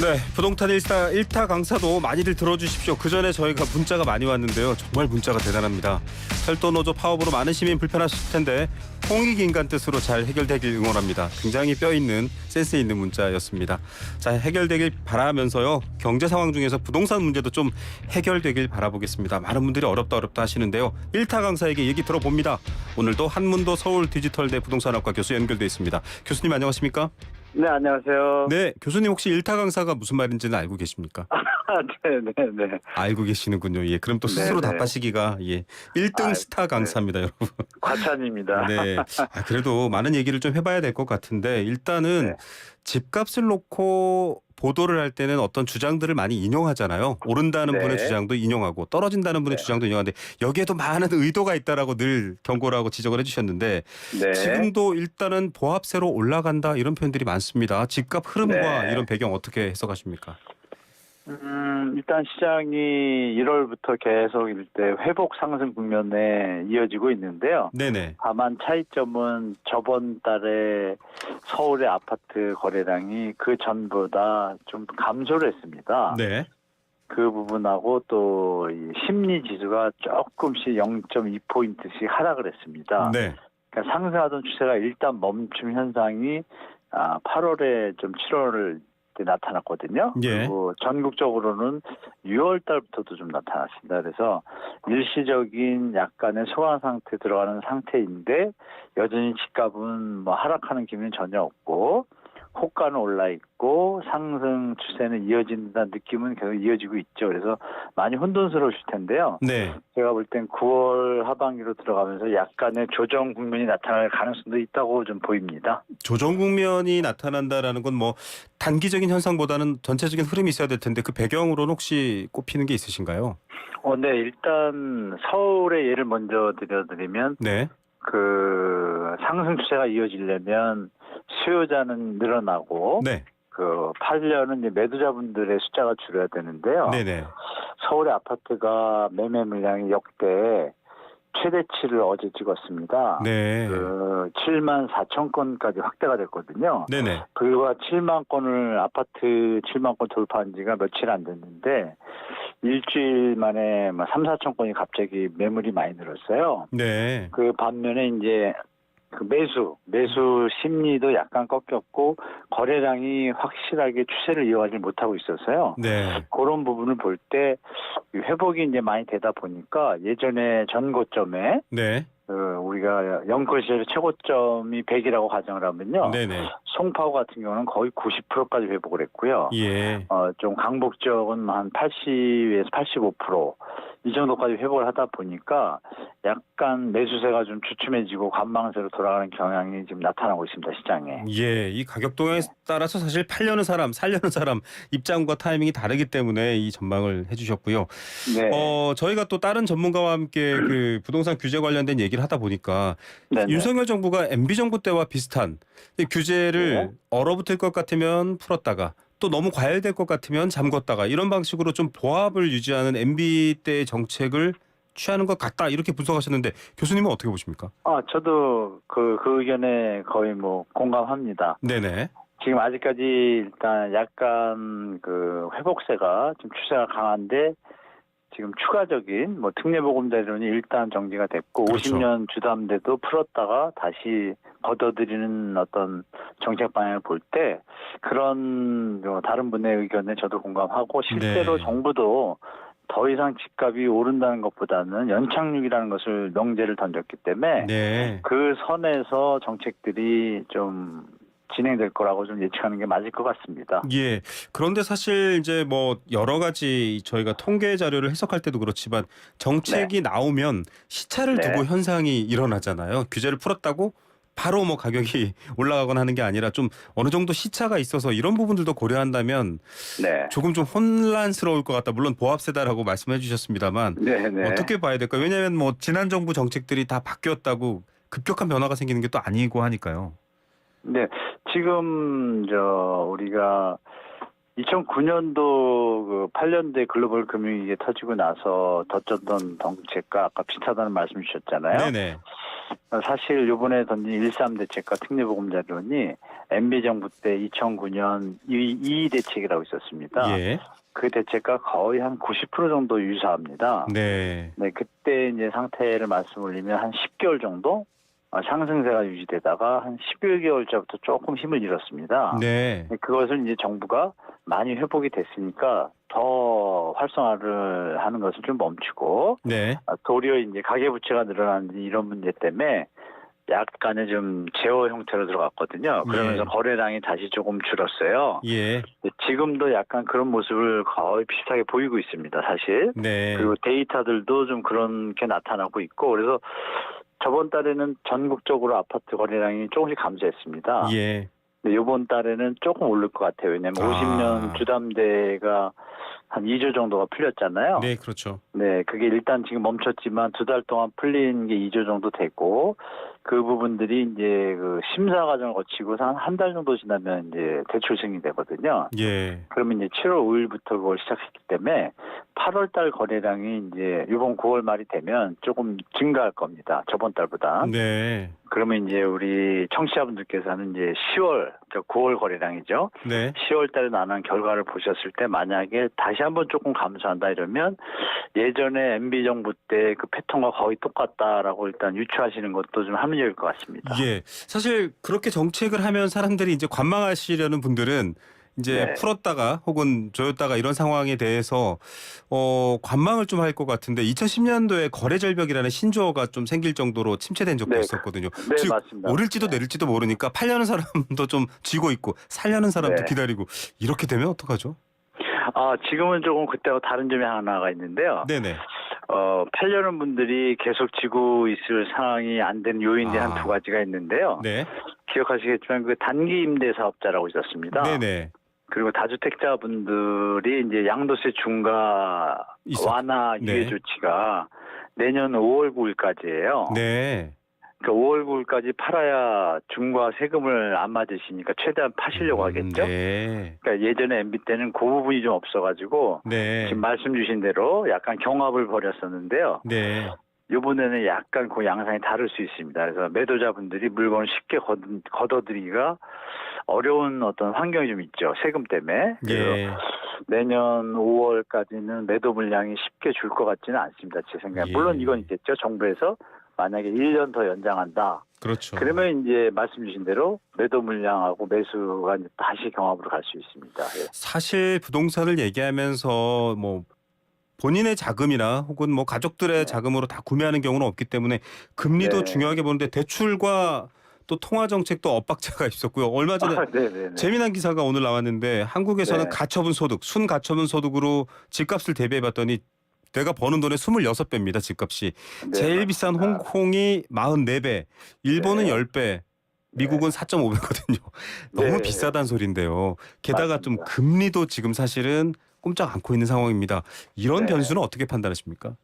네, 부동산 일타 강사도 많이들 들어주십시오. 그 전에 저희가 문자가 많이 왔는데요. 정말 문자가 대단합니다. 철도노조 파업으로 많은 시민 불편하실 텐데 홍익 인간 뜻으로 잘 해결되길 응원합니다. 굉장히 뼈 있는 센스 있는 문자였습니다. 자, 해결되길 바라면서요. 경제 상황 중에서 부동산 문제도 좀 해결되길 바라보겠습니다. 많은 분들이 어렵다 하시는데요. 일타 강사에게 얘기 들어봅니다. 오늘도 한문도 서울 디지털대 부동산학과 교수 연결돼 있습니다. 교수님 안녕하십니까? 네, 안녕하세요. 네, 교수님 혹시 일타 강사가 무슨 말인지는 알고 계십니까? 네. 알고 계시는군요. 예, 그럼 또 스스로 네네. 답하시기가 1등 스타 강사입니다, 여러분. 과찬입니다. 네, 그래도 많은 얘기를 좀 해봐야 될 것 같은데 일단은 네. 집값을 놓고 보도를 할 때는 어떤 주장들을 많이 인용하잖아요. 오른다는 네. 분의 주장도 인용하고 떨어진다는 분의 네. 주장도 인용하는데 여기에도 많은 의도가 있다라고 늘 경고를 하고 지적을 해주셨는데 네. 지금도 일단은 보합세로 올라간다 이런 표현들이 많습니다. 집값 흐름과 네. 이런 배경 어떻게 해석하십니까? 일단 시장이 1월부터 계속 일대 회복 상승 국면에 이어지고 있는데요. 네네. 다만 차이점은 저번 달에 서울의 아파트 거래량이 그 전보다 좀 감소를 했습니다. 네. 그 부분하고 또 이 심리 지수가 조금씩 0.2포인트씩 하락을 했습니다. 네. 그러니까 상승하던 추세가 일단 멈춤 현상이 8월에 좀 7월 때 나타났거든요. 예. 그리고 전국적으로는 6월 달부터도 좀 나타났습니다. 그래서 일시적인 약간의 소강 상태 들어가는 상태인데 여전히 집값은 뭐 하락하는 기미는 전혀 없고 호가는 올라 있고 상승 추세는 이어진다는 느낌은 계속 이어지고 있죠. 그래서 많이 혼돈스러우실 텐데요. 네. 제가 볼 땐 9월 하반기로 들어가면서 약간의 조정 국면이 나타날 가능성도 있다고 좀 보입니다. 조정 국면이 나타난다라는 건 뭐 단기적인 현상보다는 전체적인 흐름이 있어야 될 텐데 그 배경으로는 혹시 꼽히는 게 있으신가요? 네, 일단 서울의 예를 먼저 드려드리면 네. 그 상승 추세가 이어지려면 수요자는 늘어나고 네. 그 팔려는 이제 매도자분들의 숫자가 줄어야 되는데요. 네네. 서울의 아파트가 매매 물량이 역대 최대치를 어제 찍었습니다. 네. 그 7만 4천 건까지 확대가 됐거든요. 네네. 불과 7만 건을 아파트 7만 건 돌파한 지가 며칠 안 됐는데 일주일 만에 3, 4천 건이 갑자기 매물이 많이 늘었어요. 네. 그 반면에 이제 그 매수 심리도 약간 꺾였고 거래량이 확실하게 추세를 이어가지 못하고 있어서요. 네. 그런 부분을 볼 때 회복이 이제 많이 되다 보니까 예전에 전고점에 네. 우리가 영끌 시절 최고점이 100이라고 가정을 하면요. 네네. 송파구 같은 경우는 거의 90%까지 회복을 했고요. 예. 좀 강북 지역은 한 80에서 85%. 이 정도까지 회복을 하다 보니까 약간 매수세가 좀 주춤해지고 관망세로 돌아가는 경향이 지금 나타나고 있습니다, 시장에. 예. 이 가격 동향에 따라서 사실 팔려는 사람, 살려는 사람 입장과 타이밍이 다르기 때문에 이 전망을 해주셨고요. 네. 저희가 또 다른 전문가와 함께 그 부동산 규제 관련된 얘기를 하다 보니까 네네. 윤석열 정부가 MB 정부 때와 비슷한 규제를 네. 얼어붙을 것 같으면 풀었다가 또 너무 과열될 것 같으면 잠궜다가 이런 방식으로 좀 보합을 유지하는 MB 때의 정책을 취하는 것 같다 이렇게 분석하셨는데 교수님은 어떻게 보십니까? 저도 그 의견에 거의 공감합니다. 네네. 지금 아직까지 일단 약간 그 회복세가 좀 추세가 강한데 지금 추가적인 특례보금자리론이 일단 정지가 됐고 그렇죠. 50년 주담대도 풀었다가 다시 걷어들이는 어떤 정책 방향을 볼 때 그런 다른 분의 의견에 저도 공감하고 실제로 네. 정부도 더 이상 집값이 오른다는 것보다는 연착륙이라는 것을 명제를 던졌기 때문에 네. 그 선에서 정책들이 좀 진행될 거라고 좀 예측하는 게 맞을 것 같습니다. 예. 그런데 사실 이제 여러 가지 저희가 통계 자료를 해석할 때도 그렇지만 정책이 나오면 시차를 네. 두고 현상이 일어나잖아요. 규제를 풀었다고 바로 가격이 올라가거나 하는 게 아니라 좀 어느 정도 시차가 있어서 이런 부분들도 고려한다면 네. 조금 좀 혼란스러울 것 같다. 물론 보합세다라고 말씀해 주셨습니다만 네네. 어떻게 봐야 될까요? 왜냐하면 지난 정부 정책들이 다 바뀌었다고 급격한 변화가 생기는 게 또 아니고 하니까요. 네. 지금 우리가 2009년도 그 8년대 글로벌 금융위기 터지고 나서 덧졌던 정책과 아까 비슷하다는 말씀 주셨잖아요. 네네. 사실 이번에 던진 1.3 대책과 특례보금자리론이 MB 정부 때 2009년 2 대책이라고 있었습니다. 예. 그 대책과 거의 한 90% 정도 유사합니다. 네. 네, 그때 이제 상태를 말씀 올리면 한 10개월 정도 상승세가 유지되다가 한 11개월째부터 조금 힘을 잃었습니다. 네. 그것을 이제 정부가 많이 회복이 됐으니까 더 활성화를 하는 것을 좀 멈추고 네. 도리어 이제 가계부채가 늘어나는 이런 문제 때문에 약간의 좀 제어 형태로 들어갔거든요. 그러면서 예. 거래량이 다시 조금 줄었어요. 예. 지금도 약간 그런 모습을 거의 비슷하게 보이고 있습니다, 사실. 네. 그리고 데이터들도 좀 그런 게 나타나고 있고, 그래서 저번 달에는 전국적으로 아파트 거래량이 조금씩 감소했습니다. 예. 근데 이번 달에는 조금 오를 것 같아요. 왜냐하면 50년 주담대가 한 2조 정도가 풀렸잖아요. 네, 그렇죠. 네, 그게 일단 지금 멈췄지만 2달 동안 풀린 게 2조 정도 되고, 그 부분들이 이제 그 심사 과정을 거치고 한 달 정도 지나면 이제 대출 승인이 되거든요. 예. 그러면 이제 7월 5일부터 그걸 시작했기 때문에 8월 달 거래량이 이제 이번 9월 말이 되면 조금 증가할 겁니다. 저번 달보다. 네. 그러면 이제 우리 청취자분들께서는 이제 10월, 9월 거래량이죠. 네. 10월 달에 나는 결과를 보셨을 때 만약에 다시 한번 조금 감소한다 이러면 예전에 MB 정부 때 그 패턴과 거의 똑같다라고 일단 유추하시는 것도 좀 합리적일 것 같습니다. 예. 사실 그렇게 정책을 하면 사람들이 이제 관망하시려는 분들은 이제 네. 풀었다가 혹은 조였다가 이런 상황에 대해서 관망을 좀 할 것 같은데 2010년도에 거래 절벽이라는 신조어가 좀 생길 정도로 침체된 적도 네. 있었거든요. 네, 즉 맞습니다. 오를지도 네. 내릴지도 모르니까 팔려는 사람도 좀 쥐고 있고 살려는 사람도 네. 기다리고 이렇게 되면 어떡하죠? 지금은 조금 그때와 다른 점이 하나가 있는데요. 네네. 팔려는 분들이 계속 지고 있을 상황이 안 된 요인들이 한 두 가지가 있는데요. 네. 기억하시겠지만 그 단기 임대 사업자라고 있었습니다. 네네. 그리고 다주택자분들이 이제 양도세 중과 완화 유예 네. 조치가 내년 5월 9일까지예요. 네. 그러니까 5월 9일까지 팔아야 중과 세금을 안 맞으시니까 최대한 파시려고 하겠죠. 네. 그러니까 예전에 MB 때는 그 부분이 좀 없어가지고 네. 지금 말씀 주신 대로 약간 경합을 벌였었는데요. 네. 이번에는 약간 그 양상이 다를 수 있습니다. 그래서 매도자분들이 물건을 쉽게 걷어들이기가 어려운 어떤 환경이 좀 있죠. 세금 때문에. 그래서 예. 내년 5월까지는 매도 물량이 쉽게 줄 것 같지는 않습니다. 제 생각에. 예. 물론 이건 있겠죠. 정부에서 만약에 1년 더 연장한다. 그렇죠. 그러면 이제 말씀 주신 대로 매도 물량하고 매수가 이제 다시 경합으로 갈 수 있습니다. 예. 사실 부동산을 얘기하면서 뭐 본인의 자금이나 혹은 뭐 가족들의 자금으로 다 구매하는 경우는 없기 때문에 금리도 네. 중요하게 보는데 대출과 또 통화 정책도 엇박자가 있었고요. 얼마 전에 네네네. 재미난 기사가 오늘 나왔는데 한국에서는 네. 가처분 소득, 순가처분 소득으로 집값을 대비해 봤더니 내가 버는 돈의 26배입니다. 집값이. 네, 제일 비싼 맞습니다. 홍콩이 44배, 일본은 네. 10배, 미국은 4.5배거든요. 너무 네. 비싸단 소린데요. 게다가 좀 맞습니다. 금리도 지금 사실은 꼼짝 않고 있는 상황입니다. 이런 네. 변수는 어떻게 판단하십니까?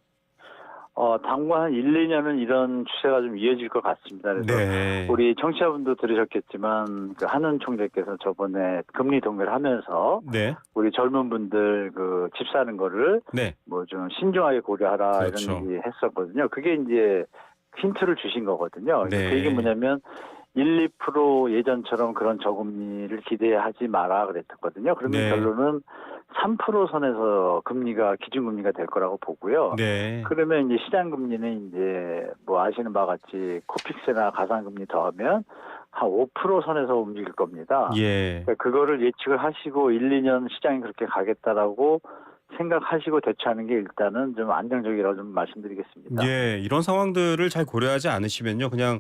당분 한 1, 2년은 이런 추세가 좀 이어질 것 같습니다. 그래서 네. 우리 청취자분도 들으셨겠지만 그 한은 총재께서 저번에 금리 동결을 하면서 네. 우리 젊은 분들 그 집 사는 거를 네. 뭐 좀 신중하게 고려하라 그렇죠. 이런 얘기 했었거든요. 그게 이제 힌트를 주신 거거든요. 네. 그 얘기 뭐냐면 1, 2% 예전처럼 그런 저금리를 기대하지 마라 그랬었거든요. 그러면 네. 결론은 3% 선에서 금리가 기준금리가 될 거라고 보고요. 네. 그러면 이제 시장 금리는 이제 뭐 아시는 바와 같이 코픽스나 가상금리 더하면 한 5% 선에서 움직일 겁니다. 예. 그러니까 그거를 예측을 하시고 1, 2년 시장이 그렇게 가겠다라고 생각하시고 대처하는 게 일단은 좀 안정적이라고 좀 말씀드리겠습니다. 예, 이런 상황들을 잘 고려하지 않으시면요. 그냥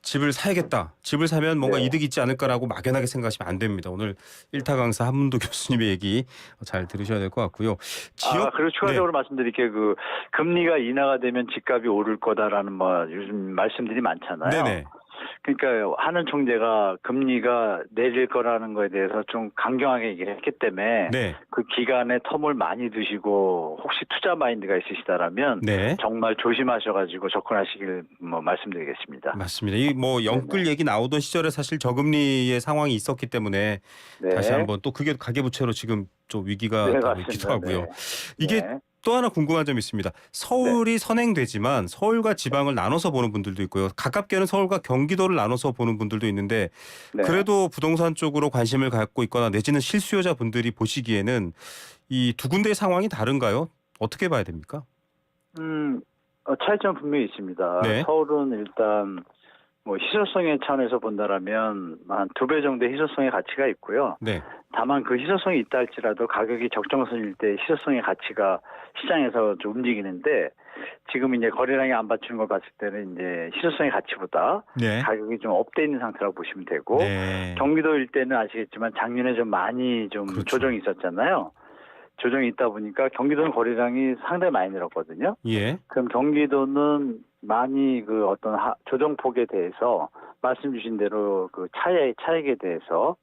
집을 사야겠다. 집을 사면 뭔가 네. 이득이 있지 않을까라고 막연하게 생각하시면 안 됩니다. 오늘 1타 강사 한문도 교수님의 얘기 잘 들으셔야 될 것 같고요. 그리고 추가적으로 말씀드릴게요. 그 금리가 인하가 되면 집값이 오를 거다라는 뭐 요즘 말씀들이 많잖아요. 네네. 그러니까 한은 총재가 금리가 내릴 거라는 거에 대해서 좀 강경하게 얘기를 했기 때문에 네. 그 기간에 텀을 많이 두시고 혹시 투자 마인드가 있으시다라면 네. 정말 조심하셔가지고 접근하시길 뭐 말씀드리겠습니다. 맞습니다. 이 뭐 영끌 얘기 나오던 시절에 사실 저금리의 상황이 있었기 때문에 네. 다시 한번 또 그게 가계부채로 지금 좀 위기가 네, 되고 맞습니다. 있기도 하고요. 네. 이게 네. 또 하나 궁금한 점이 있습니다. 서울이 선행되지만 서울과 지방을 나눠서 보는 분들도 있고요. 가깝게는 서울과 경기도를 나눠서 보는 분들도 있는데 네. 그래도 부동산 쪽으로 관심을 갖고 있거나 내지는 실수요자 분들이 보시기에는 이 두 군데의 상황이 다른가요? 어떻게 봐야 됩니까? 차이점 분명히 있습니다. 네. 서울은 일단 뭐 희소성의 차원에서 본다라면 한 2배 정도의 희소성의 가치가 있고요. 네. 다만 그 희소성이 있다 할지라도 가격이 적정선일 때 희소성의 가치가 시장에서 좀 움직이는데 지금 이제 거래량이 안 받치는 걸 봤을 때는 이제 희소성의 가치보다 네. 가격이 좀 업돼 있는 상태라고 보시면 되고 네. 경기도 일대는 아시겠지만 작년에 좀 많이 좀 그렇죠. 조정이 있었잖아요. 조정이 있다 보니까 경기도는 거래량이 상당히 많이 늘었거든요. 예. 그럼 경기도는 많이 그 어떤 조정폭에 대해서 말씀 주신 대로 그 차액에 대해서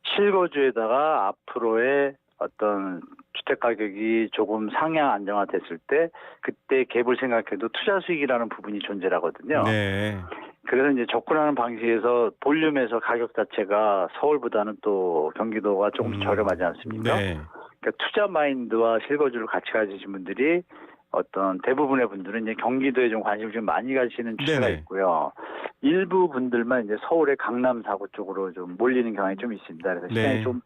실거주에다가 앞으로의 어떤 주택 가격이 조금 상향 안정화됐을 때 그때 갭을 생각해도 투자 수익이라는 부분이 존재하거든요. 네. 그래서 이제 접근하는 방식에서 볼륨에서 가격 자체가 서울보다는 또 경기도가 조금 저렴하지 않습니까? 네. 그러니까 투자 마인드와 실거주를 같이 가지신 분들이 어떤 대부분의 분들은 이제 경기도에 좀 관심을 좀 많이 가지시는 추세가 네네. 있고요. 일부 분들만 이제 서울의 강남 사구 쪽으로 좀 몰리는 경향이 좀 있습니다. 그래서 시장이 네. 좀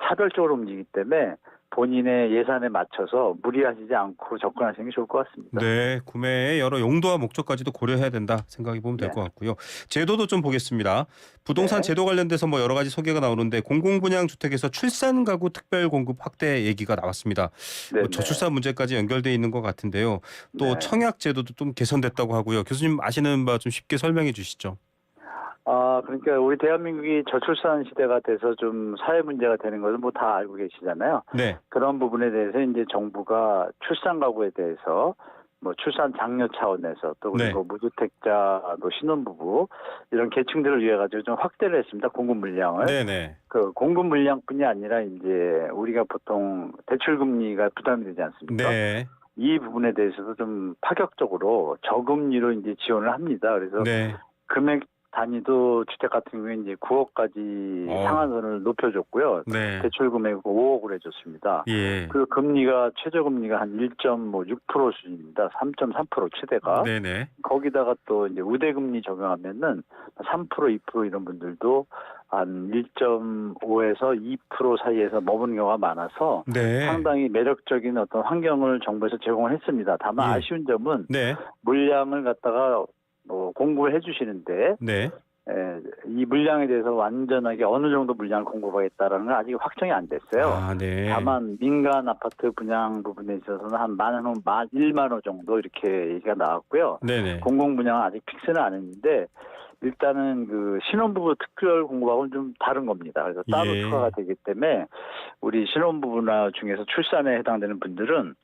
차별적으로 움직이기 때문에 본인의 예산에 맞춰서 무리하시지 않고 접근하시는 게 좋을 것 같습니다. 네, 구매의 여러 용도와 목적까지도 고려해야 된다 생각해 보면 될 것 같고요. 제도도 좀 보겠습니다. 부동산 네. 제도 관련돼서 뭐 여러 가지 소개가 나오는데 공공분양 주택에서 출산 가구 특별 공급 확대 얘기가 나왔습니다. 뭐 네네. 저출산 문제까지 연결돼 있는 것 같은데요. 또 네. 청약 제도도 좀 개선됐다고 하고요. 교수님 아시는 바 좀 쉽게 설명해 주시죠. 그러니까 우리 대한민국이 저출산 시대가 돼서 좀 사회 문제가 되는 것을 뭐 다 알고 계시잖아요. 네, 그런 부분에 대해서 이제 정부가 출산 가구에 대해서 뭐 출산 장려 차원에서 또 그리고 무주택자, 또 신혼부부 이런 계층들을 위해 가지고 좀 확대를 했습니다. 공급 물량을. 네. 그 공급 물량뿐이 아니라 이제 우리가 보통 대출 금리가 부담이 되지 않습니까? 네, 이 부분에 대해서도 좀 파격적으로 저금리로 이제 지원을 합니다. 그래서 네. 금액 단위도 주택 같은 경우에 이제 9억까지 상한선을 높여줬고요. 네. 대출 금액을 5억으로 해줬습니다. 예. 그 금리가 최저 금리가 한 1.6% 수준입니다. 3.3% 최대가. 네네. 거기다가 또 이제 우대 금리 적용하면은 3% 2% 이런 분들도 한 1.5에서 2% 사이에서 머무는 경우가 많아서 네. 상당히 매력적인 어떤 환경을 정부에서 제공을 했습니다. 다만 예. 아쉬운 점은 네. 물량을 갖다가 공급을 해주시는데 네. 이 물량에 대해서 완전하게 어느 정도 물량을 공급하겠다라는 건 아직 확정이 안 됐어요. 네. 다만 민간 아파트 분양 부분에 있어서는 한 1만 호 정도 이렇게 얘기가 나왔고요. 네네. 공공 분양은 아직 픽스는 안 했는데 일단은 그 신혼부부 특별 공급하고는 좀 다른 겁니다. 그래서 따로 예. 추가가 되기 때문에 우리 신혼부부나 중에서 출산에 해당되는 분들은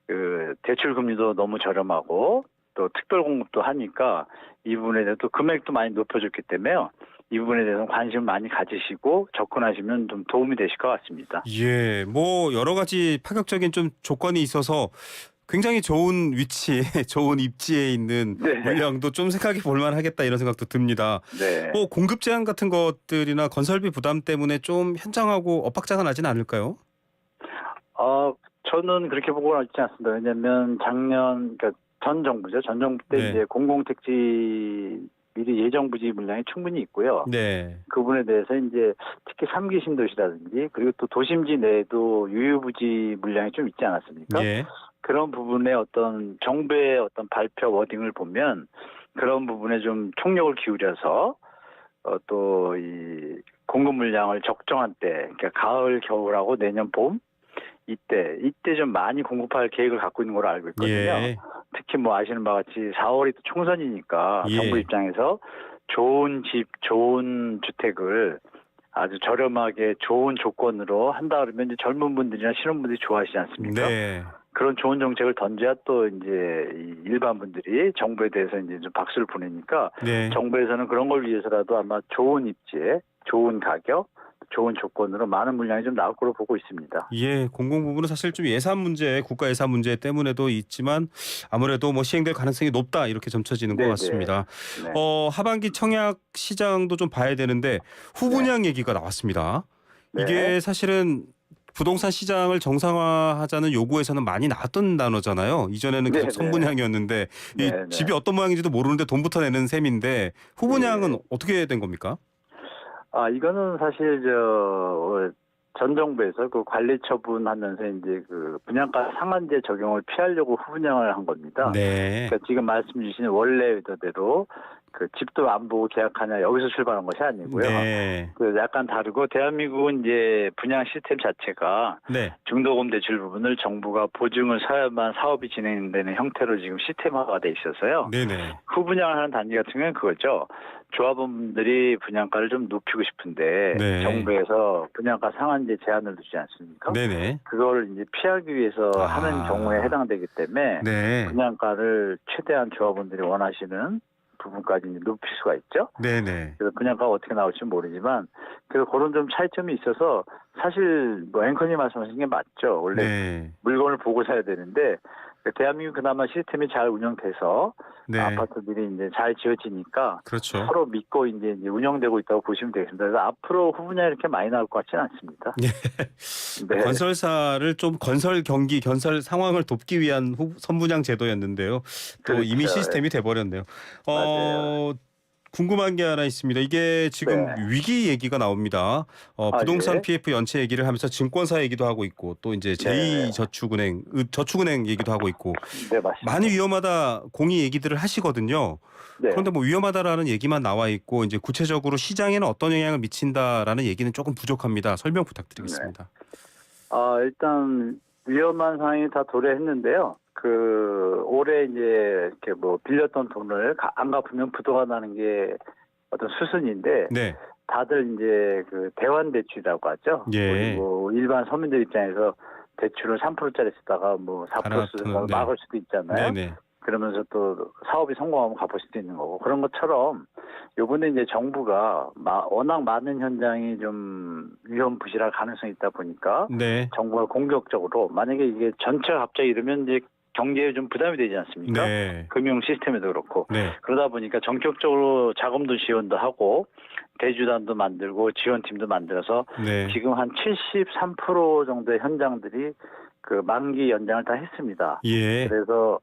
그 대출 금리도 너무 저렴하고 또 특별 공급도 하니까 이 부분에 대해서 또 금액도 많이 높여줬기 때문에요. 이 부분에 대해서 관심을 많이 가지시고 접근하시면 좀 도움이 되실 것 같습니다. 예, 뭐 여러 가지 파격적인 좀 조건이 있어서 굉장히 좋은 위치에 좋은 입지에 있는 네. 물량도 좀 생각해 볼 만하겠다 이런 생각도 듭니다. 네. 뭐 공급 제한 같은 것들이나 건설비 부담 때문에 좀 현장하고 엇박자가 나진 않을까요? 저는 그렇게 보고는 있지 않습니다. 왜냐하면 작년 그러니까 전 정부죠. 전 정부 때 네. 이제 공공택지 미리 예정부지 물량이 충분히 있고요. 네. 그 부분에 대해서 이제 특히 3기 신도시라든지 그리고 또 도심지 내에도 유휴부지 물량이 좀 있지 않았습니까? 예. 그런 부분에 어떤 정부의 어떤 발표 워딩을 보면 그런 부분에 좀 총력을 기울여서 또 이 공급 물량을 적정한 때, 그러니까 가을, 겨울하고 내년 봄 이때 좀 많이 공급할 계획을 갖고 있는 걸로 알고 있거든요. 예. 특히 뭐 아시는 바와 같이 4월이 또 총선이니까 예. 정부 입장에서 좋은 집, 좋은 주택을 아주 저렴하게 좋은 조건으로 한다 그러면 이제 젊은 분들이나 신혼분들이 좋아하시지 않습니까? 네. 그런 좋은 정책을 던져야 또 이제 이 일반 분들이 정부에 대해서 이제 좀 박수를 보내니까 네. 정부에서는 그런 걸 위해서라도 아마 좋은 입지에 좋은 가격, 좋은 조건으로 많은 물량이 좀 나올 거로 보고 있습니다. 예, 공공 부분은 사실 좀 예산 문제, 국가 예산 문제 때문에도 있지만 아무래도 뭐 시행될 가능성이 높다 이렇게 점쳐지는 것 네네. 같습니다. 네. 하반기 청약 시장도 좀 봐야 되는데 후분양 얘기가 나왔습니다. 네. 이게 사실은 부동산 시장을 정상화하자는 요구에서는 많이 나왔던 단어잖아요. 이전에는 계속 네네. 선분양이었는데 이 네네. 집이 어떤 모양인지도 모르는데 돈부터 내는 셈인데 후분양은 네. 어떻게 된 겁니까? 이거는 사실 전 정부에서 그 관리 처분하면서 이제 그 분양가 상한제 적용을 피하려고 후분양을 한 겁니다. 네. 그러니까 지금 말씀 주신 원래 의도대로 그 집도 안 보고 계약하냐 여기서 출발한 것이 아니고요. 네. 그 약간 다르고 대한민국은 이제 분양 시스템 자체가 네. 중도금 대출 부분을 정부가 보증을 서야만 사업이 진행되는 형태로 지금 시스템화가 돼 있어서요. 네네. 후분양을 하는 단지 같은 경우는 그거죠. 조합원들이 분양가를 좀 높이고 싶은데 네. 정부에서 분양가 상한제 제한을 두지 않습니까? 네네. 그걸 이제 피하기 위해서 하는 경우에 해당되기 때문에 네. 분양가를 최대한 조합원들이 원하시는 부분까지 이제 높일 수가 있죠. 네네. 그래서 분양가가 어떻게 나올지 모르지만 그래서 그런 좀 차이점이 있어서 사실 뭐 앵커님 말씀하신 게 맞죠. 원래 네. 물건을 보고 사야 되는데 대한민국 그나마 시스템이 잘 운영돼서 네. 아파트들이 이제 잘 지어지니까 그렇죠. 서로 믿고 이제 운영되고 있다고 보시면 되겠습니다. 그래서 앞으로 후분양 이렇게 많이 나올 것 같지는 않습니다. 네. 건설사를 좀 건설 경기, 건설 상황을 돕기 위한 선분양 제도였는데요. 또 그렇죠. 이미 시스템이 돼버렸네요. 맞아요. 궁금한 게 하나 있습니다. 이게 지금 네. 위기 얘기가 나옵니다. 부동산 예. PF 연체 얘기를 하면서 증권사 얘기도 하고 있고 또 이제 네. 저축은행 얘기도 하고 있고 네, 맞습니다. 많이 위험하다 공이 얘기들을 하시거든요. 네. 그런데 뭐 위험하다라는 얘기만 나와 있고 이제 구체적으로 시장에는 어떤 영향을 미친다라는 얘기는 조금 부족합니다. 설명 부탁드리겠습니다. 일단 위험한 상황이 다 도래했는데요. 올해 이제 이렇게 뭐 빌렸던 돈을 안 갚으면 부도가 나는 게 어떤 수순인데 네. 다들 이제 그 대환 대출이라고 하죠. 예. 뭐 일반 서민들 입장에서 대출을 3%짜리 쓰다가 뭐 4% 쓰다가 네. 막을 수도 있잖아요. 네네. 그러면서 또 사업이 성공하면 갚을 수도 있는 거고 그런 것처럼 요번에 이제 정부가 워낙 많은 현장이 좀 위험부실할 가능성이 있다 보니까 네. 정부가 공격적으로 만약에 이게 전체가 갑자기 이러면 이제 경제에 좀 부담이 되지 않습니까? 네. 금융 시스템에도 그렇고 네. 그러다 보니까 전격적으로 자금도 지원도 하고 대주단도 만들고 지원팀도 만들어서 네. 지금 한 73% 정도의 현장들이 그 만기 연장을 다 했습니다. 예. 그래서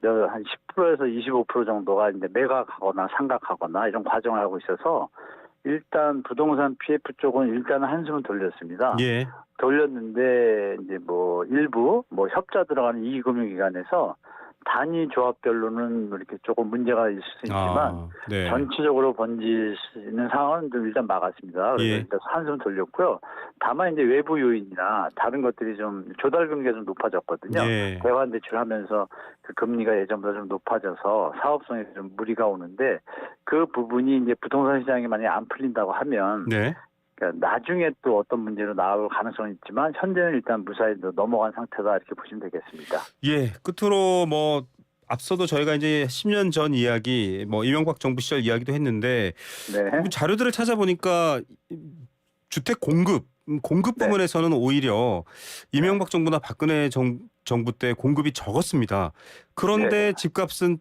한 10%에서 25% 정도가 이제 매각하거나 상각하거나 이런 과정을 하고 있어서 일단 부동산 PF 쪽은 일단 한숨을 돌렸습니다. 예. 돌렸는데 이제 뭐 일부 뭐 협자 들어가는 이금융기관에서 단위 조합별로는 이렇게 조금 문제가 있을 수 있지만 네. 전체적으로 번지는 상황은 좀 일단 막았습니다. 그래서 예. 일단 한숨 돌렸고요. 다만 이제 외부 요인이나 다른 것들이 좀 조달 금리가 좀 높아졌거든요. 예. 대환 대출하면서 그 금리가 예전보다 좀 높아져서 사업성에 좀 무리가 오는데 그 부분이 이제 부동산 시장이 만약에 안 풀린다고 하면 네. 그러니까 나중에 또 어떤 문제로 나올 가능성이 있지만 현재는 일단 무사히 넘어간 상태다 이렇게 보시면 되겠습니다. 예. 끝으로 뭐 앞서도 저희가 이제 10년 전 이야기, 뭐 이명박 정부 시절 이야기도 했는데 네. 자료들을 찾아보니까 주택 공급 네. 부분에서는 오히려 이명박 정부나 박근혜 정부 때 공급이 적었습니다. 그런데 네. 집값은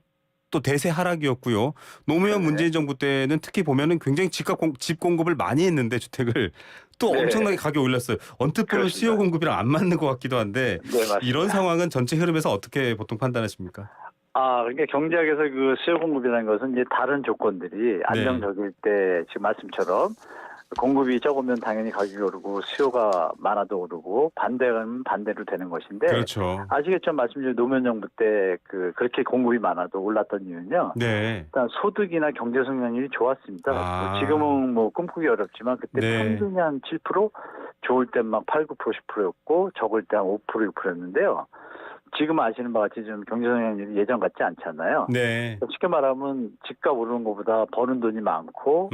또 대세 하락이었고요. 노무현 네. 문재인 정부 때는 특히 보면은 굉장히 집 공급을 많이 했는데 주택을 또 네. 엄청나게 가격 올렸어요. 언뜻 보면 그렇습니다. 수요 공급이랑 안 맞는 것 같기도 한데 네, 맞습니다. 이런 상황은 전체 흐름에서 어떻게 보통 판단하십니까? 그러니까 경제학에서 그 수요 공급이라는 것은 이제 다른 조건들이 안정적일 때 지금 말씀처럼 공급이 적으면 당연히 가격이 오르고 수요가 많아도 오르고 반대는 반대로 되는 것인데 그렇죠. 아시겠죠? 말씀드린 노무현 정부 때 그렇게 공급이 많아도 올랐던 이유는요. 네. 일단 소득이나 경제 성장률이 좋았습니다. 지금은 뭐 꿈꾸기 어렵지만 그때 네. 평균이 한 7%, 좋을 땐 막 8, 9%, 10%였고 적을 때 한 5%, 6%였는데요. 지금 아시는 바와 같이 좀 경제 성장률이 예전 같지 않잖아요. 네. 쉽게 말하면 집값 오르는 것보다 버는 돈이 많고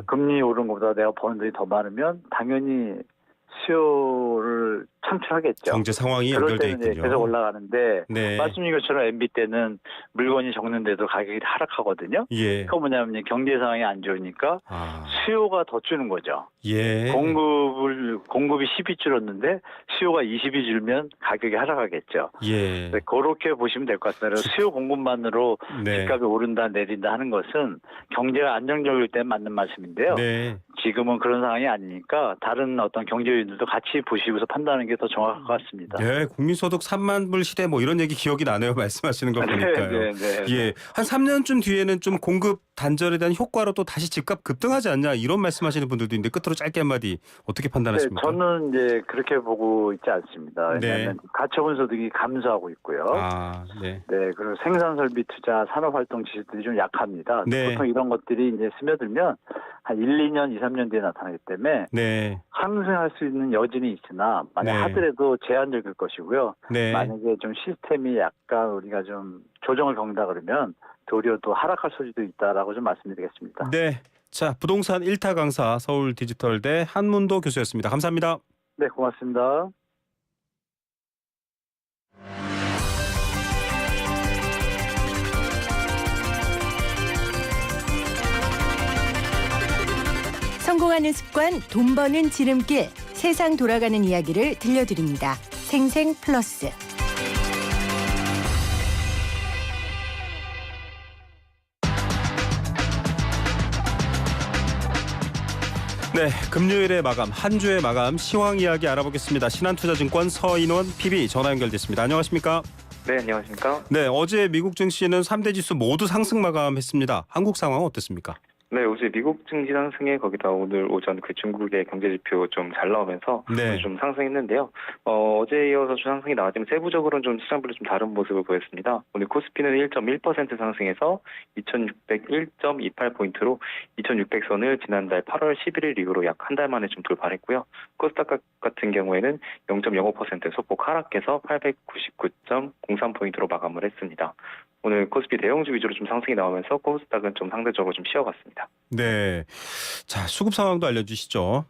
금리 오르는 것보다 내가 버는 돈이 더 많으면 당연히 수요를 창출하겠죠. 경제 상황이 그럴 연결돼 때는 이제 있군요. 계속 올라가는데 네. 말씀인 것처럼 MB 때는 물건이 적는데도 가격이 하락하거든요. 예. 그거 뭐냐면 경제 상황이 안 좋으니까 수요가 더 주는 거죠. 예. 공급이 10이 줄었는데 수요가 20이 줄면 가격이 하락하겠죠. 예. 그렇게 보시면 될 것 같습니다. 수요 공급만으로 네. 집값이 오른다 내린다 하는 것은 경제가 안정적일 때 맞는 말씀인데요. 네. 지금은 그런 상황이 아니니까 다른 어떤 경제 요인들도 같이 보시고서 판단하는 게 더 정확할 것 같습니다. 네, 국민소득 3만 불 시대 뭐 이런 얘기 기억이 나네요. 말씀하시는 거 보니까요. 네. 예, 한 3년쯤 뒤에는 좀 공급 단절에 대한 효과로 또 다시 집값 급등하지 않냐 이런 말씀하시는 분들도 있는데 끝으로 짧게 한마디 어떻게 네, 판단하십니까? 저는 이제 그렇게 보고 있지 않습니다. 왜냐하면 가처분 소득이 감소하고 있고요. 아, 네. 네, 그리고 생산 설비 투자 산업활동 지수들이 좀 약합니다. 네. 보통 이런 것들이 이제 스며들면 한 1, 2년, 2, 3년 뒤에 나타나기 때문에 네. 상승할 수 있는 여지는 있으나 만약 네. 하더라도 제한적일 것이고요. 네. 만약에 좀 시스템이 약간 우리가 좀 조정을 겪는다 그러면 도리어 또 하락할 소지도 있다라고 좀 말씀드리겠습니다. 네. 자, 부동산 1타 강사 서울 디지털대 한문도 교수였습니다. 감사합니다. 네, 고맙습니다. 성공하는 습관, 돈 버는 지름길, 세상 돌아가는 이야기를 들려드립니다. 생생 플러스. 네, 금요일의 마감, 한 주의 마감 시황 이야기 알아보겠습니다. 신한투자증권 서인원 PB 전화 연결됐습니다. 안녕하십니까? 네, 안녕하십니까? 네, 어제 미국 증시는 3대 지수 모두 상승 마감했습니다. 한국 상황은 어땠습니까? 네, 어제 미국 증시 상승에 거기다 오늘 오전 그 중국의 경제 지표 좀 잘 나오면서 네. 좀 상승했는데요. 어제 이어서 상승이 나왔지만 세부적으로는 좀 시장별로 좀 다른 모습을 보였습니다. 오늘 코스피는 1.1% 상승해서 2,601.28포인트로 2,600선을 지난달 8월 11일 이후로 약 한 달 만에 좀 돌파했고요. 코스닥 같은 경우에는 0.05% 소폭 하락해서 899.03포인트로 마감을 했습니다. 오늘 코스피 대형주 위주로 좀 상승이 나오면서 코스닥은 좀 상대적으로 좀 쉬어갔습니다. 네. 자, 수급 상황도 알려주시죠.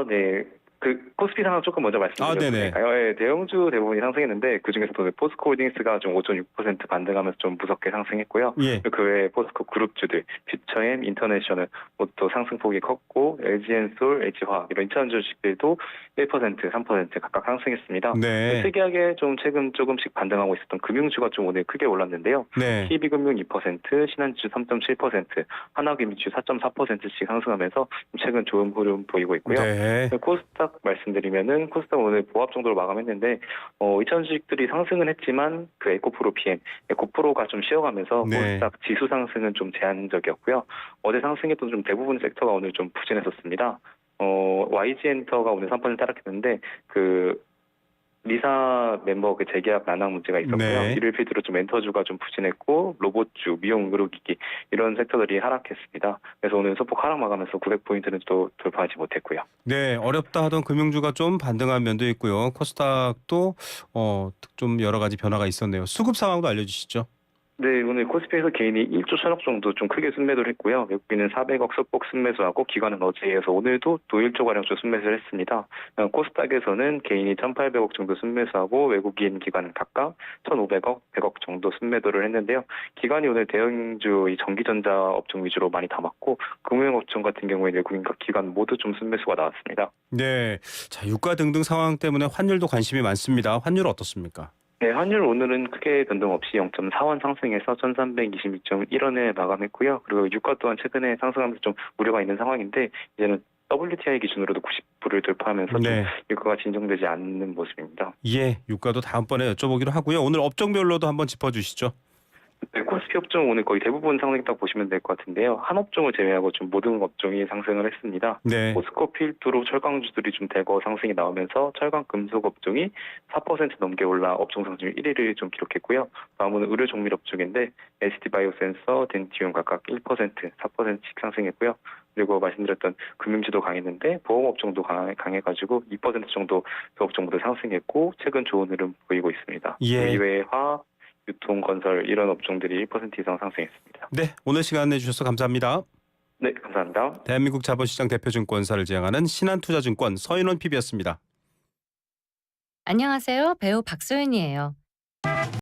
네. 그 코스피 상황 조금 먼저 말씀드릴까요? 네, 대형주 대부분이 상승했는데 그중에서도 포스코홀딩스가 좀 5.6% 반등하면서 좀 무섭게 상승했고요. 예. 그 외에 포스코 그룹주들, 퓨처엠, 인터내셔널 또 상승폭이 컸고 LG엔솔, LG화학 이런 2차 주식들도 1%, 3% 각각 상승했습니다. 네. 특이하게 좀 최근 조금씩 반등하고 있었던 금융주가 좀 오늘 크게 올랐는데요. 네. TB금융 2%, 신한지주 3.7%, 하나금융주 4.4%씩 상승하면서 최근 좋은 흐름 보이고 있고요. 네. 코스닥 말씀드리면은 코스닥 오늘 보합 정도로 마감했는데 2차 주식들이 상승은 했지만 그 에코프로 PM, 에코프로가 좀 쉬어가면서 네. 코스닥 지수 상승은 좀 제한적이었고요. 어제 상승했던 좀 대부분 섹터가 오늘 좀 부진했었습니다. YG엔터가 오늘 3% 하락했는데 그 리사 멤버 그 재계약 난항 문제가 있었고요. 네. 이를 필두로 좀 엔터주가 좀 부진했고 로봇주, 미용, 의료기기 이런 섹터들이 하락했습니다. 그래서 오늘 소폭 하락 마감해서 900포인트는 또 돌파하지 못했고요. 네, 어렵다 하던 금융주가 좀 반등한 면도 있고요. 코스닥도 좀 여러 가지 변화가 있었네요. 수급 상황도 알려주시죠. 네, 오늘 코스피에서 개인이 1조 1천억 정도 좀 크게 순매도를 했고요. 외국인은 400억 소폭 순매수하고 기관은 어제에 이어서 오늘도 또 1조가량 좀 순매수를 했습니다. 코스닥에서는 개인이 1,800억 정도 순매수하고 외국인 기관은 각각 1,500억, 100억 정도 순매도를 했는데요. 기관이 오늘 대형주 이 전기전자 업종 위주로 많이 담았고 금융업종 같은 경우에는 외국인과 기관 모두 좀 순매수가 나왔습니다. 네, 자, 유가 등등 상황 때문에 환율도 관심이 많습니다. 환율 어떻습니까? 네, 환율 오늘은 크게 변동 없이 0.4원 상승해서 1,326.1원에 마감했고요. 그리고 유가 또한 최근에 상승하면서 좀 우려가 있는 상황인데 이제는 WTI 기준으로도 90불을 돌파하면서 네. 좀 유가가 진정되지 않는 모습입니다. 예, 유가도 다음번에 여쭤보기로 하고요. 오늘 업종별로도 한번 짚어주시죠. 네, 코스피 업종 오늘 거의 대부분 상승했다고 보시면 될 것 같은데요. 한 업종을 제외하고 좀 모든 업종이 상승을 했습니다. 네. 포스코 필두로 철강주들이 좀 대거 상승이 나오면서 철강 금속 업종이 4% 넘게 올라 업종 상승률 1위를 좀 기록했고요. 다음은 의료 종밀 업종인데 ST 바이오센서, 덴티움 각각 1%, 4%씩 상승했고요. 그리고 말씀드렸던 금융주도 강했는데 보험 업종도 강해가지고 2% 정도 그 업종도 상승했고 최근 좋은 흐름 보이고 있습니다. 예. 그 이외에 화학, 유통, 건설 이런 업종들이 1% 이상 상승했습니다. 네, 오늘 시간 내주셔서 감사합니다. 네, 감사합니다. 대한민국 자본시장 대표증권사를 지향하는 신한투자증권 서인원 PB였습니다. 안녕하세요. 배우 박소연이에요.